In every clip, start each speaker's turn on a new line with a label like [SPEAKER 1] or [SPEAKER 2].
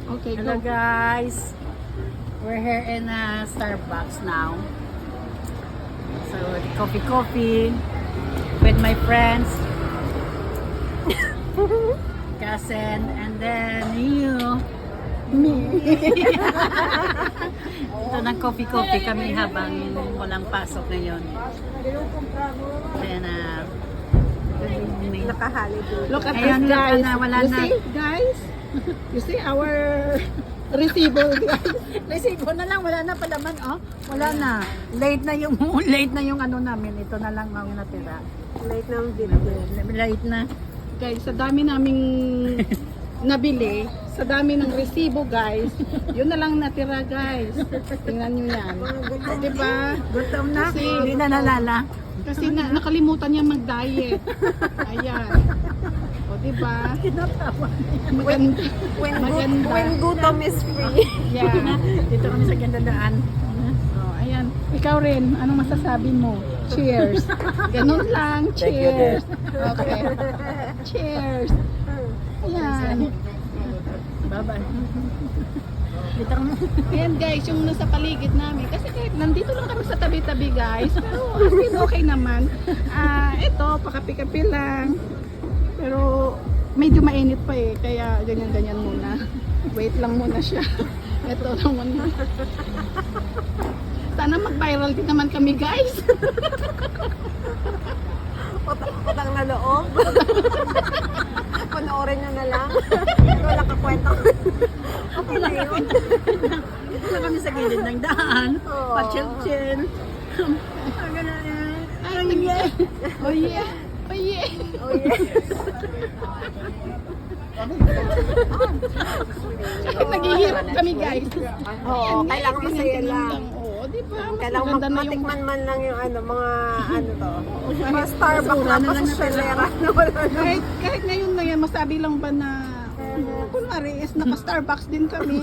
[SPEAKER 1] Okay,
[SPEAKER 2] Hello
[SPEAKER 1] go.
[SPEAKER 2] guys, we're here in Starbucks now. So coffee with my friends, cousin, and then you.
[SPEAKER 1] Me.
[SPEAKER 2] Ito ng coffee kami habang walang pasok ngayon. Then
[SPEAKER 1] Naka-holiday. Look at
[SPEAKER 2] Ayan,
[SPEAKER 1] this, guys.
[SPEAKER 2] wala
[SPEAKER 1] You
[SPEAKER 2] na.
[SPEAKER 1] see, guys? You see our resibo, guys?
[SPEAKER 2] Resibo na lang, wala na palaman, oh. Wala na. Late na yung ano namin. Ito na lang ang natira.
[SPEAKER 1] Late ng video.
[SPEAKER 2] Late na.
[SPEAKER 1] Guys, sa dami naming nabili, sa dami ng resibo, guys, yun na lang natira, guys. Tingnan nyo yan. Diba?
[SPEAKER 2] Gutom na.
[SPEAKER 1] Kasi-
[SPEAKER 2] Hindi na nalala.
[SPEAKER 1] Kasi nakalimutan niya mag-diet. Ayan. O, diba? Maganda. Maganda.
[SPEAKER 3] When gutom is free.
[SPEAKER 1] Yeah.
[SPEAKER 2] Dito kami sa gandadaan.
[SPEAKER 1] Oh, ayan. Ikaw rin, anong masasabi mo? Cheers. Ganun lang. Cheers. Okay. Cheers. Ayan.
[SPEAKER 2] Bye-bye. Dito kami.
[SPEAKER 1] Ayan guys, yung nasa paligid namin. Kasi kahit nandito lang kami sa tabi-tabi guys. Pero as in okay naman. Ito, pakapi-kapi lang. Pero medyo mainit pa eh. Kaya ganyan-ganyan muna. Wait lang muna siya. Ito naman. Sana mag-viral din naman kami guys.
[SPEAKER 3] Utang na loob. Panoorin nyo na lang. Wala ka kwento. Okay na yun.
[SPEAKER 2] Dito na kami sa gilid ng daan.
[SPEAKER 3] Oo.
[SPEAKER 2] Pa-chill-chill.
[SPEAKER 1] Oh yeah. Oh yeah. Oh yeah.
[SPEAKER 3] Oh yeah.
[SPEAKER 1] Naghihirap kami guys.
[SPEAKER 3] Oo,
[SPEAKER 1] Ayan,
[SPEAKER 3] kailangan
[SPEAKER 1] guys,
[SPEAKER 3] masaya
[SPEAKER 1] ganyan
[SPEAKER 3] lang.
[SPEAKER 1] Oo, di ba? Mas
[SPEAKER 3] Kailangan
[SPEAKER 1] maganda na yung
[SPEAKER 3] matikman man lang yung ano, mga ano to. Mga
[SPEAKER 1] kahit-
[SPEAKER 3] Starbucks
[SPEAKER 2] basura
[SPEAKER 3] na
[SPEAKER 2] na lang na
[SPEAKER 3] pasasyalera na wala na.
[SPEAKER 1] kahit ngayon na yan, masabi lang ba na kunwari is naka-Starbucks din kami.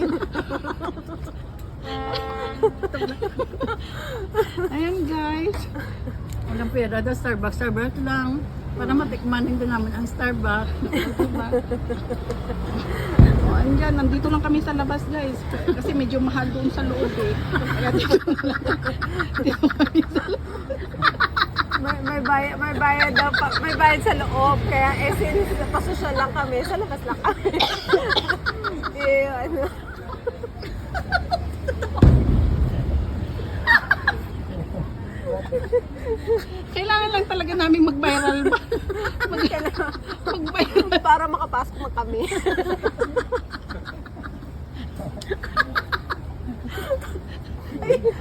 [SPEAKER 1] Ayan guys.
[SPEAKER 2] Walang pera daw, Starbucks lang. Para matikman din namin ang Starbucks.
[SPEAKER 1] Diba? O, andyan, nandito lang kami sa labas guys. Kasi medyo mahal doon sa loob eh. Kaya dito lang. Dito kami sa loob.
[SPEAKER 3] May bayad daw pa, may bayad sa loob. Kaya since pasosyal lang kami, sa labas lang kami. Ano.
[SPEAKER 1] Kailangan lang talaga namin mag-viral ba? Mag-viral.
[SPEAKER 3] Para makapasok na kami.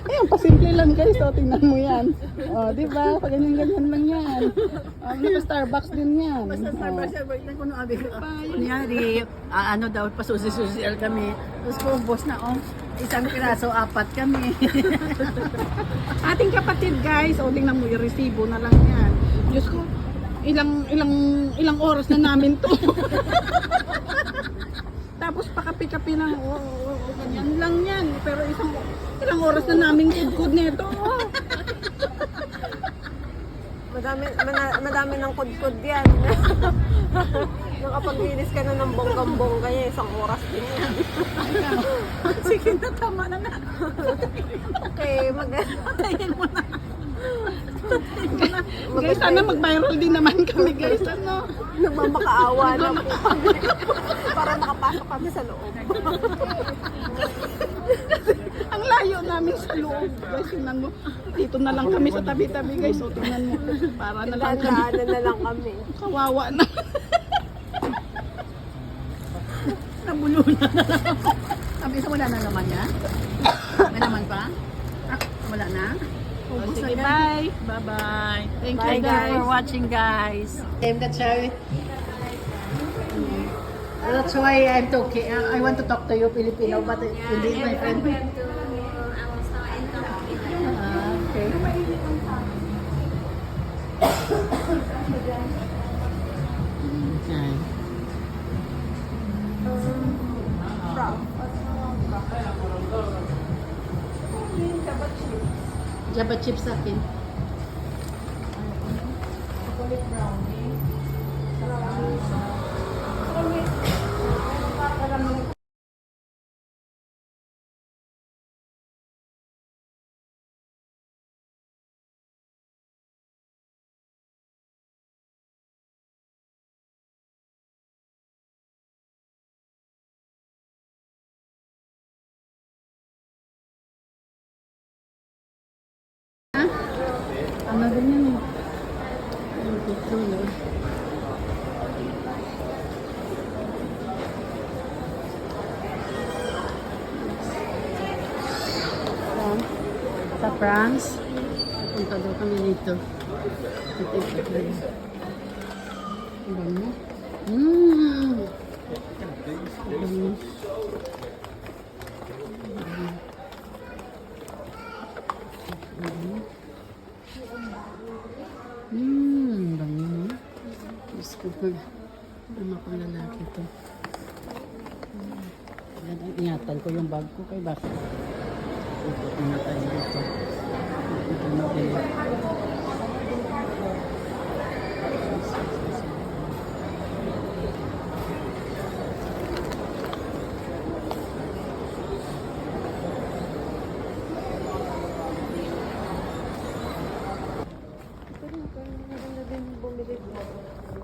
[SPEAKER 1] Ayun, pasimple lang guys. O, tingnan mo yan. O, di ba? Pag ganyan-ganyan lang yan. Naka-Starbucks din yan.
[SPEAKER 2] Basta
[SPEAKER 1] O.
[SPEAKER 2] Starbucks lang kung abi ko. Kunyari, ano daw, pasusi-social kami. Tapos kumbos na, isang piraso, 4 kami.
[SPEAKER 1] Ating kapatid guys, o tingnan mo yung resibo na lang yan. Diyos ko, ilang oras na namin to. Tapos pakapi-kapi lang, ganyan lang yan. Pero ilang oras na namin kudkud nito.
[SPEAKER 3] Madami ng kudkod yan. Nakapaglinis ka na ng bonggang-bongga yan, isang oras din yan.
[SPEAKER 2] Sige na, tama na nga.
[SPEAKER 3] Okay,
[SPEAKER 2] Tayin mo na.
[SPEAKER 1] Guys, sana mag-viral din naman kami guys. Ano?
[SPEAKER 3] nagmamakaawa na po kami. Para makapasok kami sa loob.
[SPEAKER 1] Ang layo namin sa loob. Guys, tingnan mo. Dito na lang kami sa tabi-tabi guys. O tingnan mo. Para na lang kami.
[SPEAKER 3] Dandaanan na lang kami.
[SPEAKER 1] Kawawa na.
[SPEAKER 2] Nabulunan na lang. Sabi sa wala na naman niya. May naman pa? Wala na?
[SPEAKER 1] Oh, sige, bye.
[SPEAKER 2] Bye-bye.
[SPEAKER 1] Thank
[SPEAKER 2] Bye
[SPEAKER 1] you,
[SPEAKER 2] guys
[SPEAKER 1] guys.
[SPEAKER 2] for watching, guys. That's why that's why I'm talking. I want to talk to you Filipino, but hindi my friend. Okay. Okay. Java chips sa akin.
[SPEAKER 3] Chocolate brownie.
[SPEAKER 2] na din yan eh. Ang picture eh. Sa France. Punta daw kami dito. Ang bango. Ang bango. Bango mo. Diyos ko pa. Ano ko lalaki to. Ingatan ko yung bag ko kay baka. Ikot na tayo dito. Ito na tayo.
[SPEAKER 3] Maganda din bumili mo.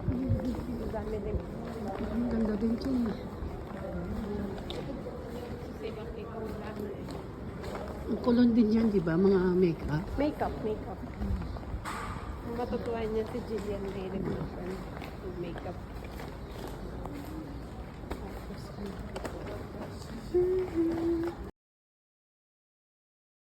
[SPEAKER 3] Ang dami din.
[SPEAKER 2] Ang ganda din ito eh. Ang kulon din yan, di ba? Mga make-up.
[SPEAKER 3] Makeup. Ang matutuwa niya si Jillian Ray nag-mission with makeup. Tapos,